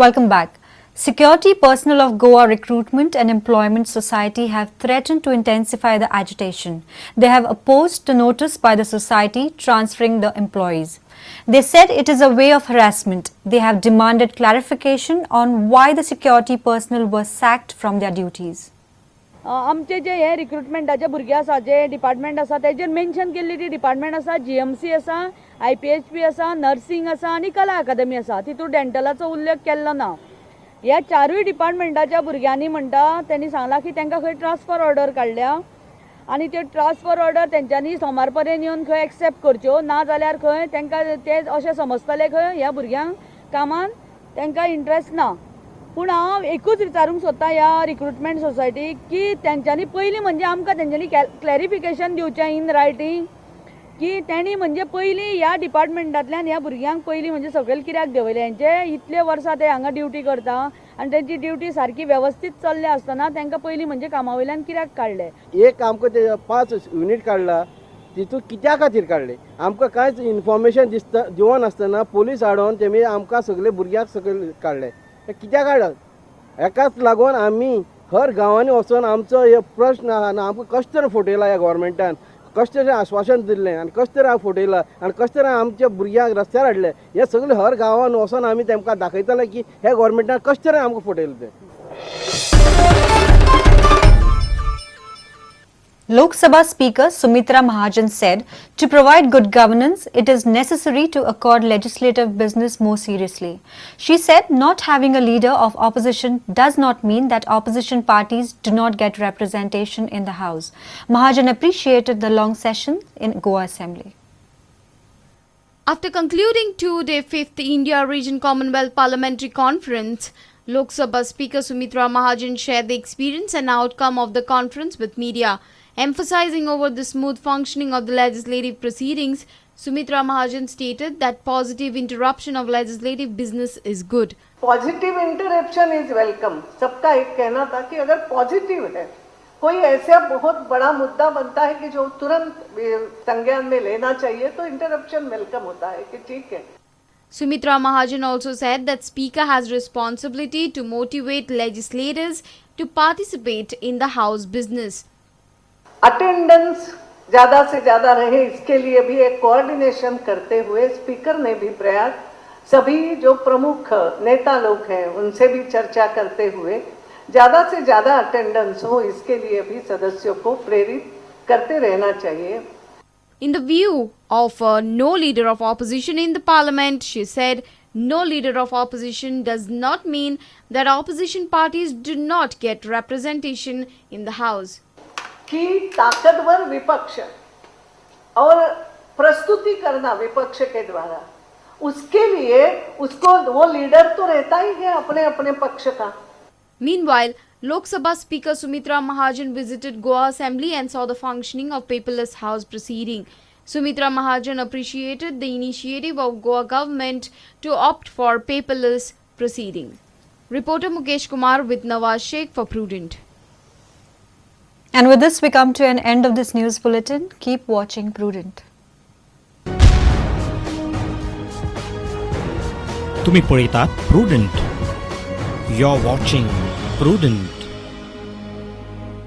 Welcome back. Security personnel of Goa Recruitment and Employment Society have threatened to intensify the agitation. They have opposed the notice by the society transferring the employees. They said it is a way of harassment. They have demanded clarification on why the security personnel were sacked from their duties. आमचे जे हे रिक्रुटमेंटाचे भुरगे आसा जे department आसा तेजेर mention केल्ली ती department आसा GMC आसा IPHP आसा नर्सिंग आसा आनी कला अकादमी आसा तितून डेंटलाचो उल्लेख केल्लो ना ह्या चारूय डिपार्टमेंटाच्या भुरग्यांनी म्हणटा त्यांनी सांगला की तांकां खंय ट्रान्सफर ऑर्डर काडल्या आनी त्यो ट्रान्सफर ऑर्डर तेंच्यांनी सोमार पर्यंत येवन खंय एक्सेप्ट करच्यो ना जाल्यार खंय तांकां ते अशें समजतले खंय ह्या भुरग्यांक कामान तांकां इंट्रस्ट ना पूण हांव एकूच विचारूंक सोदतां ह्या रिक्रुटमेंट सोसायटीक की तेंच्यांनी पयलीं म्हणजे आमकां तेंच्यांनी क्लॅरिफिकेशन दिवचें इन रायटींग की तेणी म्हणजे पयलीं ह्या डिपार्टमेंटांतल्यान ह्या भुरग्यांक पयलीं म्हणजे सकयल कित्याक देंवयलें हेंचे इतले वर्सां ते हांगा ड्युटी करता आनी तेंची ड्युटी सारकी वेवस्थीत चल्ले आसतना तांकां पयलीं म्हणजे कामा वयल्यान कित्याक काडले एक आमकां ते 5 युनिट काडला तितून कित्या खातीर काडले आमकां कांयच इन्फॉर्मेशन दिवन आसतना पुलीस हाडून तेमी आमकां सगळे भुरग्यांक सकयल काडले कित्याक काडला हेकाच लागून आमी हर गांवांनी वचून आमचो हे प्रश्न आहा आमकां कशें तरेन फटयला ह्या गोवोरमेंटान कशें तरेन आश्वासन दिल्लें आनी कशें तरेन फटयलां आनी कशें तरेन आमच्या भुरग्यांक रस्त्यार हाडले हे सगळे हर गांवांन वचून आमी तेमकां दाखयतले की हे गोवोरमेंटान कशें तरेन आमकां फटयलें तें. Lok Sabha Speaker Sumitra Mahajan said, to provide good governance, it is necessary to accord legislative business more seriously. She said not having a leader of opposition does not mean that opposition parties do not get representation in the House. Mahajan appreciated the long session in Goa Assembly. After concluding two-day 5th India Region Commonwealth Parliamentary Conference, Lok Sabha Speaker Sumitra Mahajan shared the experience and outcome of the conference with media. Emphasizing over the smooth functioning of the legislative proceedings, Sumitra Mahajan stated that positive interruption of legislative business is good. Positive interruption is welcome. सबका एक कहना था कि अगर positive है कोई ऐसा बहुत बड़ा मुद्दा बनता है कि जो तुरंत संज्ञान में लेना चाहिए तो इंटरप्शन वेलकम होता है कि ठीक है. Sumitra Mahajan also said that Speaker has responsibility to motivate legislators to participate in the House business. Attendance ज़्यादा से ज़्यादा रहे इसके लिए भी एक कोऑर्डिनेशन करते हुए स्पीकर ने भी प्रयास सभी जो प्रमुख नेता लोग हैं उनसे भी चर्चा करते हुए ज़्यादा से ज़्यादा अटेंडेंस हो इसके लिए भी सदस्यों को प्रेरित करते रहना चाहिए. In the view of no leader of opposition in the parliament, she said, no leader of opposition does not mean that opposition parties do not get representation in the House. कि ताकतवर विपक्ष और प्रस्तुति करना विपक्ष के द्वारा उसके लिए उसको वो लीडर तो रहता ही है अपने अपने पक्ष का. Meanwhile, Lok Sabha Speaker Sumitra Mahajan visited Goa Assembly and saw the functioning of paperless House proceeding. Sumitra Mahajan appreciated the initiative of Goa government to opt for paperless proceeding. Reporter Mukesh Kumar with Nawaz Sheikh for Prudent. And with this, we come to an end of this news bulletin. Keep watching Prudent. तुम्ही पळयतात prudent. You're watching Prudent.